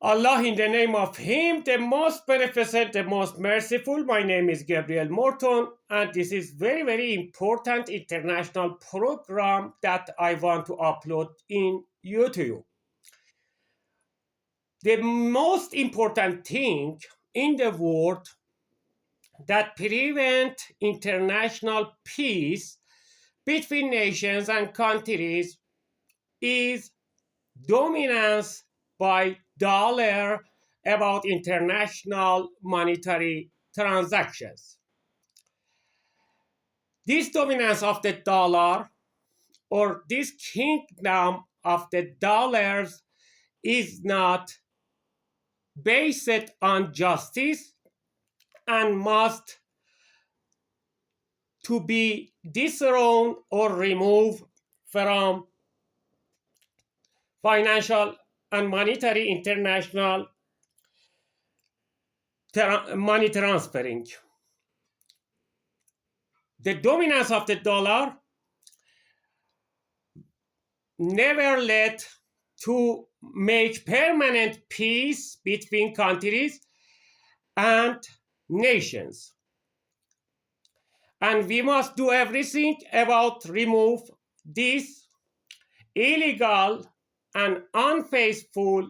Allah, in the name of Him, the most beneficent, the most merciful. My name is Gabriel Morton, and this is very, very important international program that I want to upload in YouTube. The most important thing in the world that prevent international peace between nations and countries is dominance by dollar about international monetary transactions. This dominance of the dollar or this kingdom of the dollars is not based on justice and must to be disthroned or removed from financial and monetary international money transferring. The dominance of the dollar never led to make permanent peace between countries and nations. And we must do everything about remove this illegal and unfaithful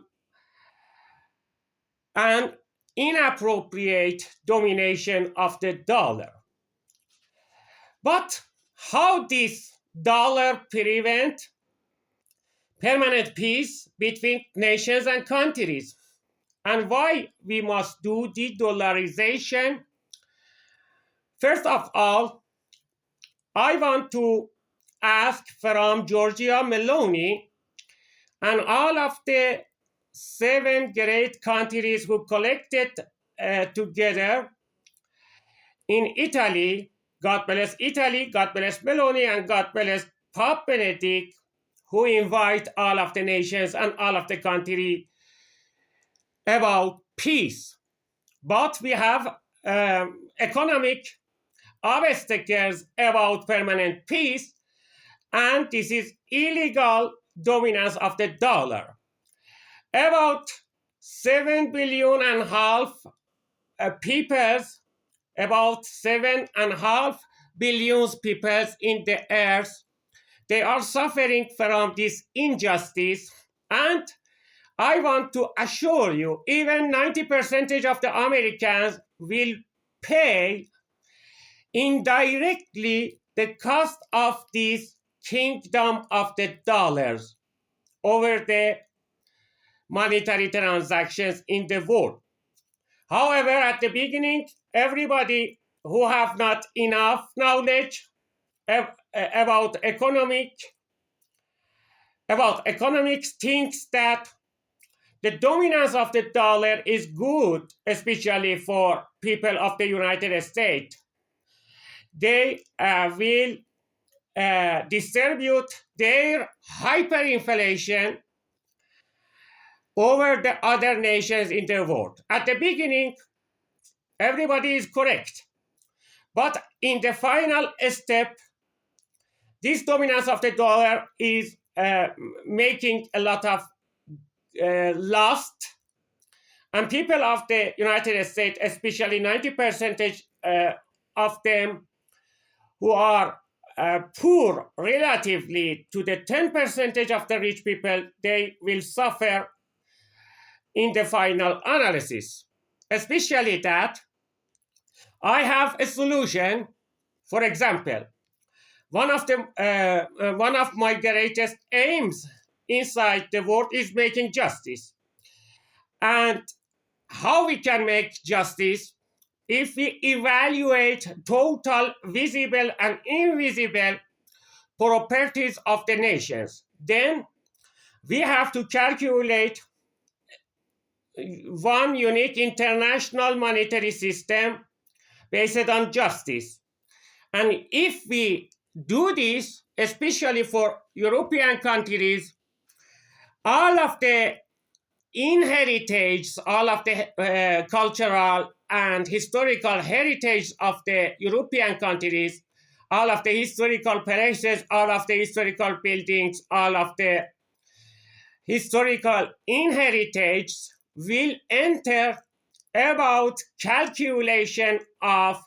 and inappropriate domination of the dollar. But how this dollar prevent permanent peace between nations and countries, and why we must do de-dollarization? First of all, I want to ask from Giorgia Meloni and all of the 7 great countries who collected together in Italy. God bless Italy, God bless Meloni, and God bless Pope Benedict, who invite all of the nations and all of the countries about peace. But we have economic obstacles about permanent peace, and this is illegal dominance of the dollar. About 7 billion and a half people, about 7.5 billion people in the earth, they are suffering from this injustice. And I want to assure you, even 90% of the Americans will pay indirectly the cost of this kingdom of the dollars over the monetary transactions in the world. However, at the beginning, everybody who have not enough knowledge about economics thinks that the dominance of the dollar is good, especially for people of the United States. They will distribute their hyperinflation over the other nations in the world. At the beginning, everybody is correct. But in the final step, this dominance of the dollar is making a lot of loss. And people of the United States, especially 90% of them who are poor relatively to the 10% of the rich people, they will suffer in the final analysis. Especially that I have a solution. For example, one of my greatest aims inside the world is making justice. And how we can make justice? If we evaluate total visible and invisible properties of the nations, then we have to calculate one unique international monetary system based on justice. And if we do this, especially for European countries, all of the inheritance, all of the cultural and historical heritage of the European countries, all of the historical places, all of the historical buildings, all of the historical inheritance will enter about calculation of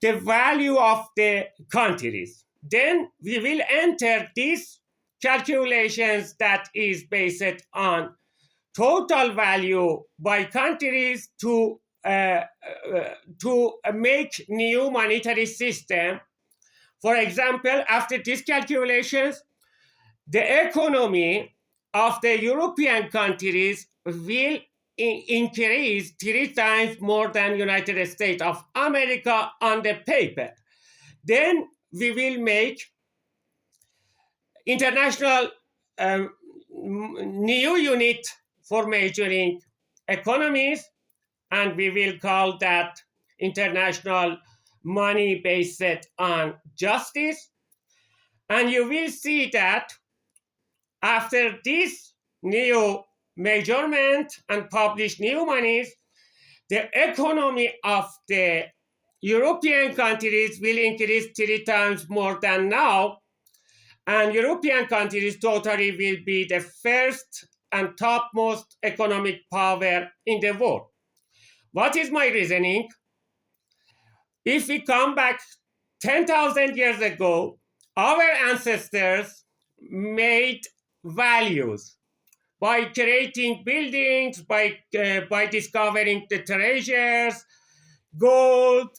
the value of the countries. Then we will enter these calculations that is based on total value by countries to make new monetary system. For example, after these calculations, the economy of the European countries will increase 3 times more than United States of America on the paper. Then we will make international new unit for measuring economies, and we will call that international money based on justice. And you will see that after this new measurement and published new monies, the economy of the European countries will increase 3 times more than now, and European countries totally will be the first and topmost economic power in the world. What is my reasoning? If we come back 10,000 years ago, our ancestors made values by creating buildings, by discovering the treasures, gold,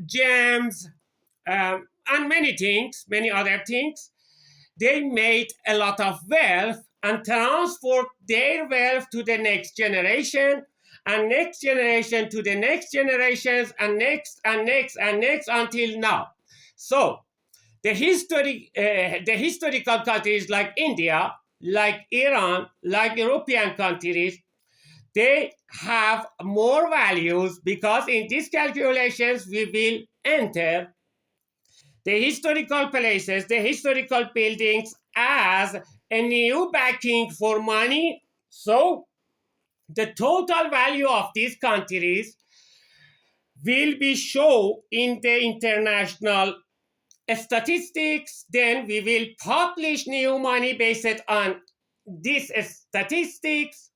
gems, and many other things. They made a lot of wealth and transferred their wealth to the next generation, and next generation to the next generations, and next and next and next until now. So the historical countries like India, like Iran, like European countries, they have more values because in these calculations we will enter the historical places, the historical buildings as a new backing for money. So the total value of these countries will be shown in the international statistics. Then we will publish new money based on these statistics,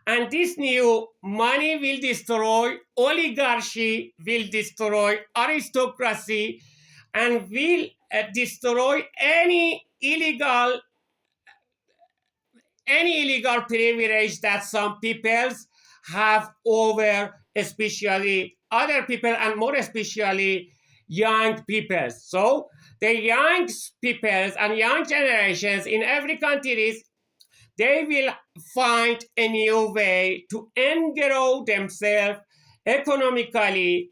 and this new money will destroy oligarchy, will destroy aristocracy, and will destroy any illegal privilege that some peoples have over especially other people, and more especially young people. So the young peoples and young generations in every country, they will find a new way to engrow themselves economically,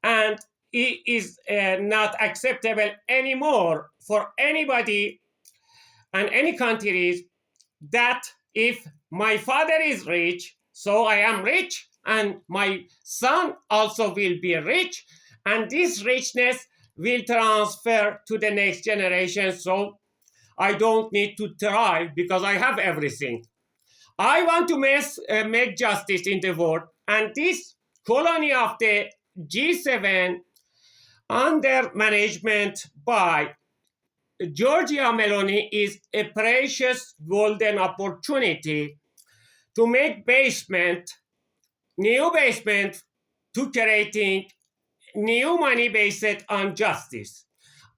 and it is not acceptable anymore for anybody and any countries that if my father is rich, so I am rich, and my son also will be rich, and this richness will transfer to the next generation, so I don't need to try because I have everything. I want to make justice in the world, and this colony of the G7 under management by Giorgia Meloni is a precious golden opportunity to make new basement to creating new money based on justice.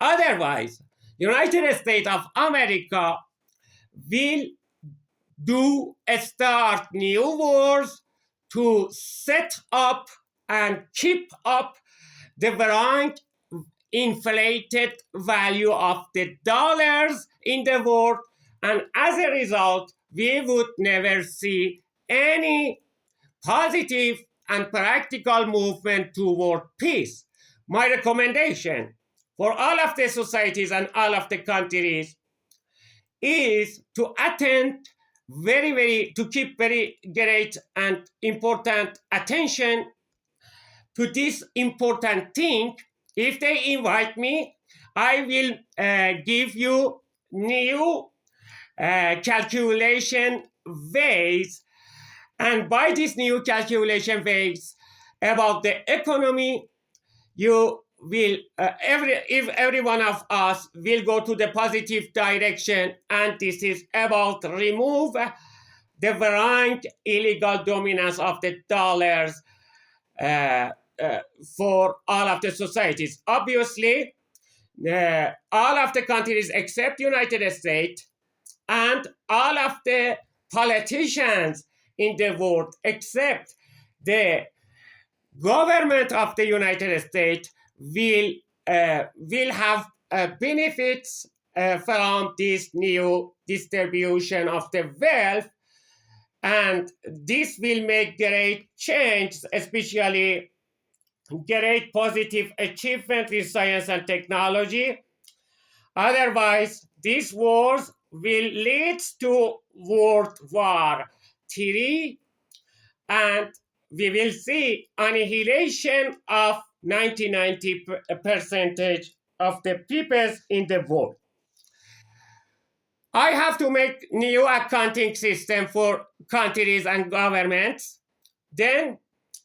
Otherwise, United States of America will start new wars to set up and keep up the wrong inflated value of the dollars in the world, and as a result we would never see any positive and practical movement toward peace. My recommendation for all of the societies and all of the countries is to to keep very great and important attention to this important thing. If they invite me, I will give you new calculation ways, and by this new calculation ways about the economy, you will if every one of us will go to the positive direction, and this is about remove the varying illegal dominance of the dollars uh, for all of the societies. Obviously, all of the countries except United States and all of the politicians in the world except the government of the United States will have benefits from this new distribution of the wealth, and this will make great change, especially great positive achievement in science and technology. Otherwise, these wars will lead to World War III, and we will see annihilation of 90% of the peoples in the world. I have to make new accounting system for countries and governments. Then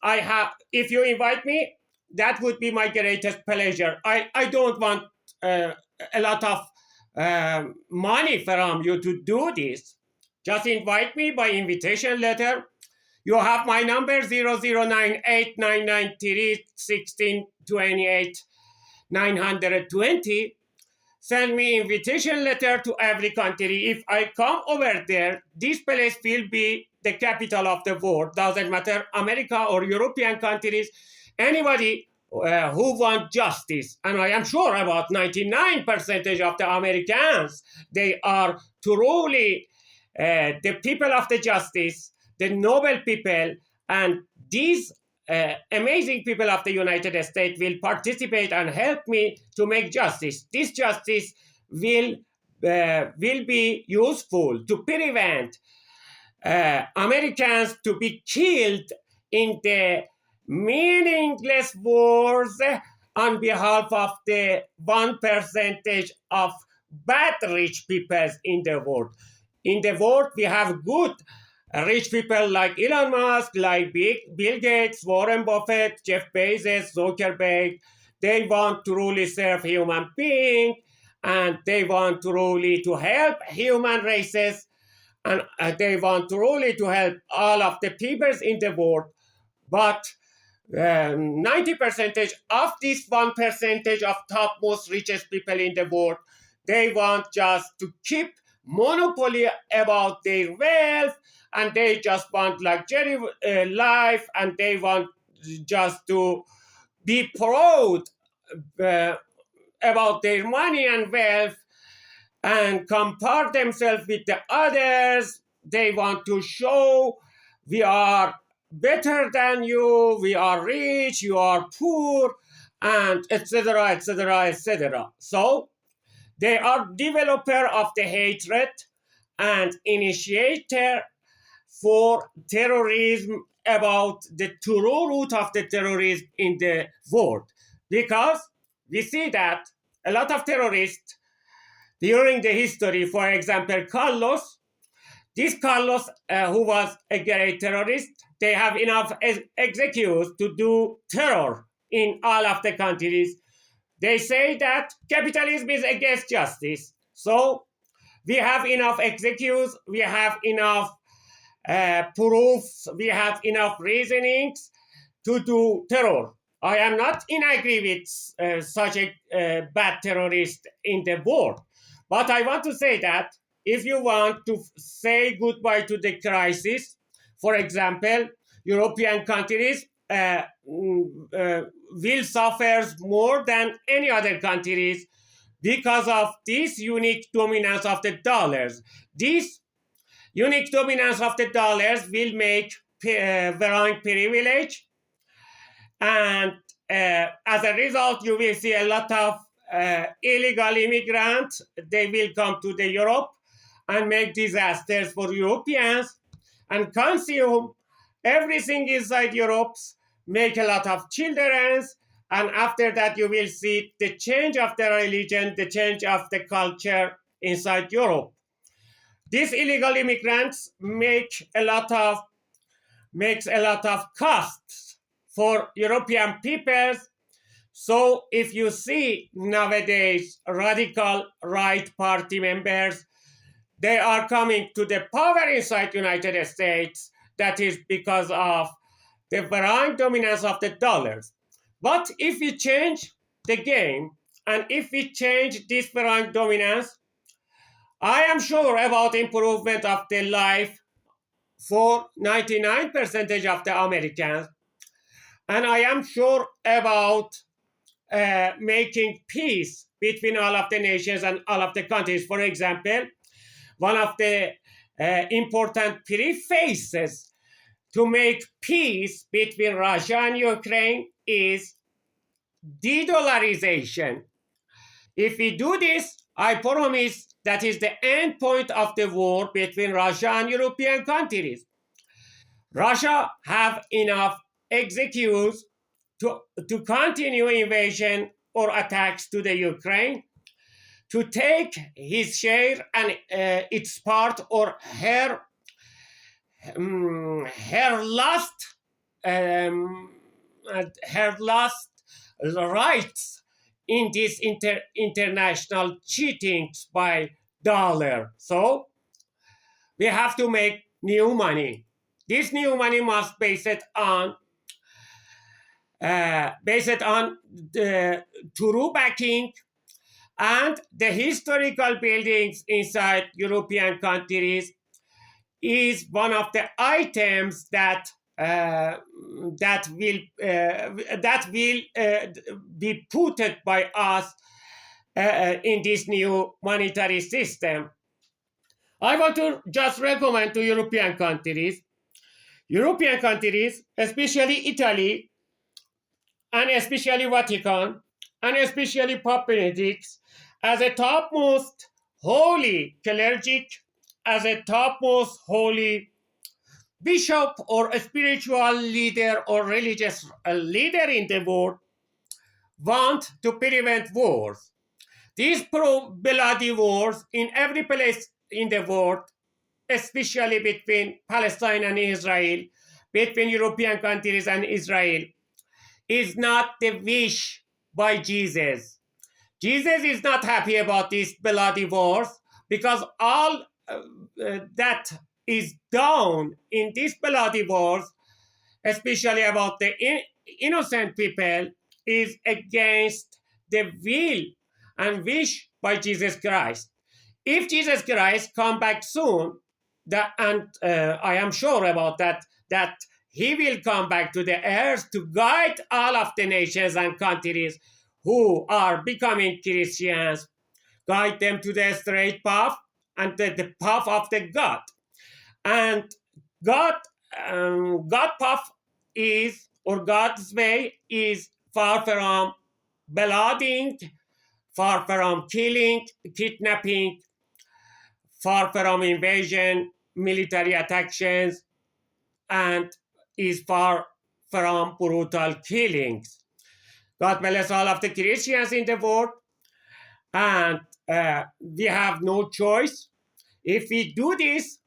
I have, if you invite me, that would be my greatest pleasure. I don't want a lot of money from you to do this. Just invite me by invitation letter. You have my number 009899316920. Send me invitation letter to every country. If I come over there, this place will be the capital of the world. Doesn't matter America or European countries. Anybody who want justice, and I am sure about 99% of the Americans, they are truly the people of the justice, the noble people, and these amazing people of the United States will participate and help me to make justice. This justice will be useful to prevent Americans to be killed in the meaningless wars on behalf of the 1% of bad rich peoples in the world. In the world, we have good rich people like Elon Musk, like Bill Gates, Warren Buffett, Jeff Bezos, Zuckerberg. They want to really serve human beings, and they want to really to help human races, and they want to really to help all of the peoples in the world. But 90% of this 1% of topmost richest people in the world, they want just to keep monopoly about their wealth, and they just want luxury life, and they want just to be proud about their money and wealth and compare themselves with the others. They want to show we are better than you, we are rich, you are poor, and etc., etc., etc. So they are developer of the hatred and initiator for terrorism, about the true root of the terrorism in the world. Because we see that a lot of terrorists during the history, for example, Carlos, this Carlos, who was a great terrorist, they have enough executives to do terror in all of the countries. They say that capitalism is against justice. So we have enough executives, we have enough proofs, we have enough reasonings to do terror. I am not in agree with such a bad terrorist in the world. But I want to say that if you want to say goodbye to the crisis, for example, European countries will suffer more than any other countries because of this unique dominance of the dollars. This unique dominance of the dollars will make varying privilege, and as a result, you will see a lot of illegal immigrants. They will come to the Europe and make disasters for Europeans and consume everything inside Europe, make a lot of children, and after that you will see the change of the religion, the change of the culture inside Europe. These illegal immigrants makes a lot of costs for European peoples. So if you see nowadays radical right party members, they are coming to the power inside United States. That is because of the varying dominance of the dollars. But if we change the game and if we change this varying dominance, I am sure about improvement of the life for 99% of the Americans. And I am sure about making peace between all of the nations and all of the countries. For example, one of the important prefaces to make peace between Russia and Ukraine is de-dollarization. If we do this, I promise that is the end point of the war between Russia and European countries. Russia have enough excuse to continue invasion or attacks to the Ukraine, to take his share and its part or her last um, her last rights in this international cheating by dollar. So we have to make new money. This new money must base it on the true backing and the historical buildings inside European countries is one of the items that will be put by us in this new monetary system. I want to just recommend to European countries, especially Italy, and especially Vatican, and especially Pope Benedict, as a topmost holy cleric, as a topmost holy bishop or a spiritual leader or religious leader in the world, want to prevent wars. These bloody wars in every place in the world, especially between Palestine and Israel, between European countries and Israel, is not the wish by Jesus. Jesus is not happy about these bloody wars because all that is done in these bloody wars, especially about the innocent people, is against the will and wish by Jesus Christ. If Jesus Christ come back soon, and I am sure about that he will come back to the earth to guide all of the nations and countries who are becoming Christians, guide them to the straight path and the path of the God. And God, God path is, or God's way is far from blooding, far from killing, kidnapping, far from invasion, military attacks, and is far from brutal killings. God bless all of the Christians in the world, and we have no choice. If we do this,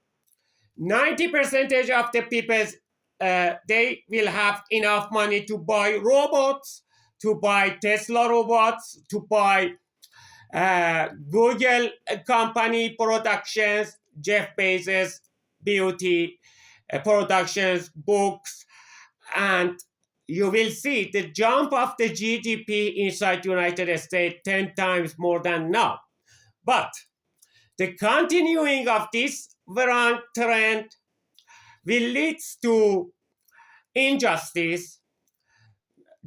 90% of the people, they will have enough money to buy robots, to buy Tesla robots, to buy Google company productions, Jeff Bezos beauty productions, books, and you will see the jump of the GDP inside United States 10 times more than now. But the continuing of this wrong trend will lead to injustice.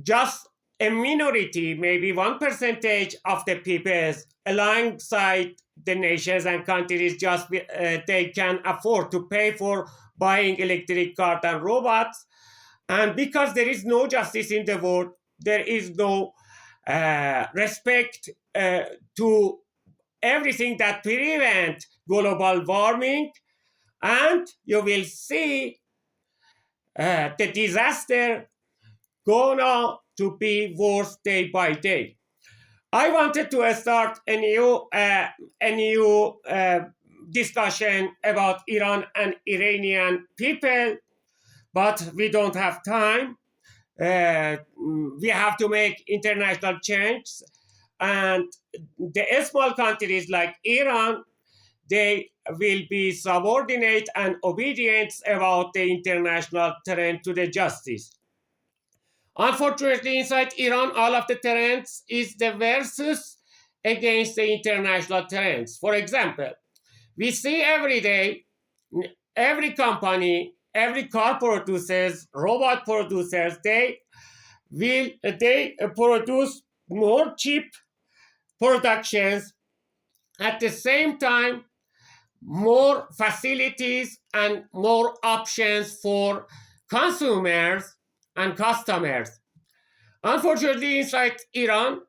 Just a minority, maybe 1% of the people alongside the nations and countries, just they can afford to pay for buying electric cars and robots. And because there is no justice in the world, there is no respect to everything that prevent global warming, and you will see the disaster gonna to be worse day by day. I wanted to start a new discussion about Iran and Iranian people, but we don't have time. We have to make international change, and the small countries like Iran, they will be subordinate and obedient about the international terrain to the justice. Unfortunately, inside Iran, all of the terrains is the versus against the international terrains. For example, we see every day, every company, every car producers, robot producers, they produce more cheap productions, at the same time more facilities and more options for consumers and customers. Unfortunately, inside Iran,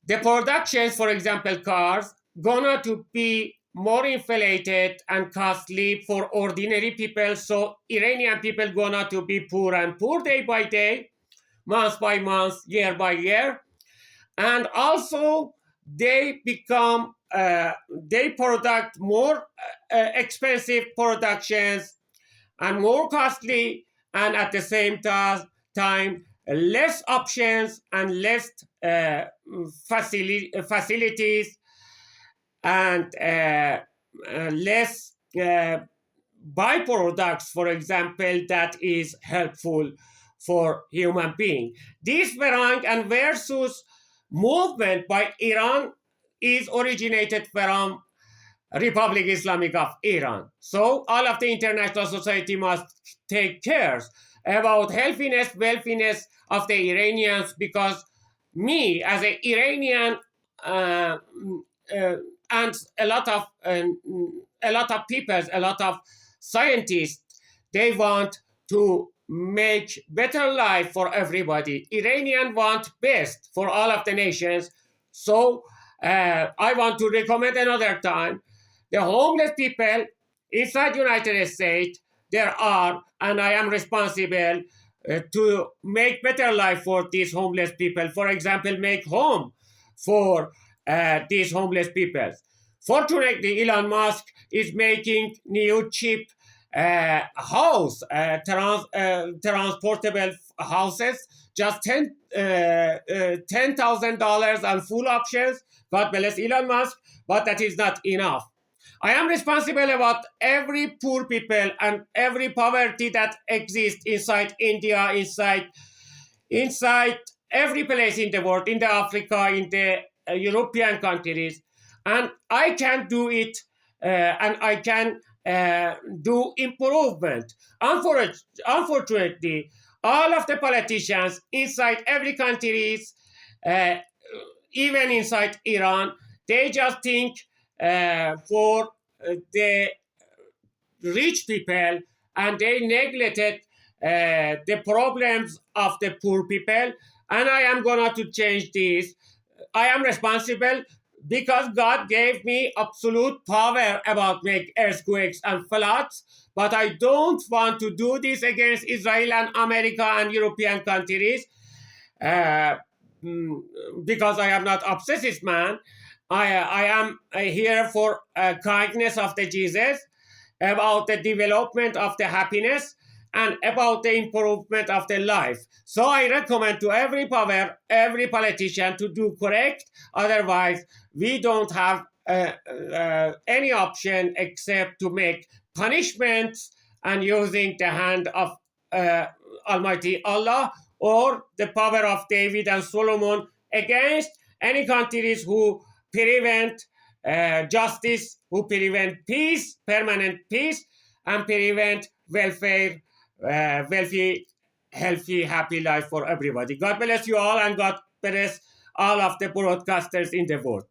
the productions, for example, cars, gonna to be more inflated and costly for ordinary people. So Iranian people gonna to be poor and poor day by day, month by month, year by year, and also they become they product more expensive productions and more costly, and at the same time less options and less facilities and less byproducts, for example, that is helpful for human being. This Farang and versus movement by Iran is originated from Republic Islamic of Iran. So all of the international society must take care about healthiness, wealthiness of the Iranians, because me as an Iranian uh, and a lot of people, a lot of scientists, they want to make better life for everybody. Iranian want best for all of the nations. So I want to recommend another time the homeless people inside United States there are, and I am responsible to make better life for these homeless people. For example, make home for these homeless people. Fortunately, Elon Musk is making new cheap transportable houses, just $10,000 and full options. God bless Elon Musk, but that is not enough. I am responsible about every poor people and every poverty that exists inside India, inside every place in the world, in the Africa, in the European countries, and I can do it, and I can do improvement. Unfortunately, all of the politicians inside every countries, uh, even inside Iran, they just think for the rich people, and they neglected the problems of the poor people. And I am gonna to change this. I am responsible because God gave me absolute power about make earthquakes and floods, but I don't want to do this against Israel and America and European countries, uh, because I am not obsessive man. I am here for kindness of the Jesus, about the development of the happiness, and about the improvement of the life. So I recommend to every power, every politician to do correct. Otherwise, we don't have any option except to make punishments and using the hand of uh, Almighty Allah or the power of David and Solomon against any countries who prevent justice, who prevent peace, permanent peace, and prevent welfare, wealthy, healthy, happy life for everybody. God bless you all, and God bless all of the broadcasters in the world.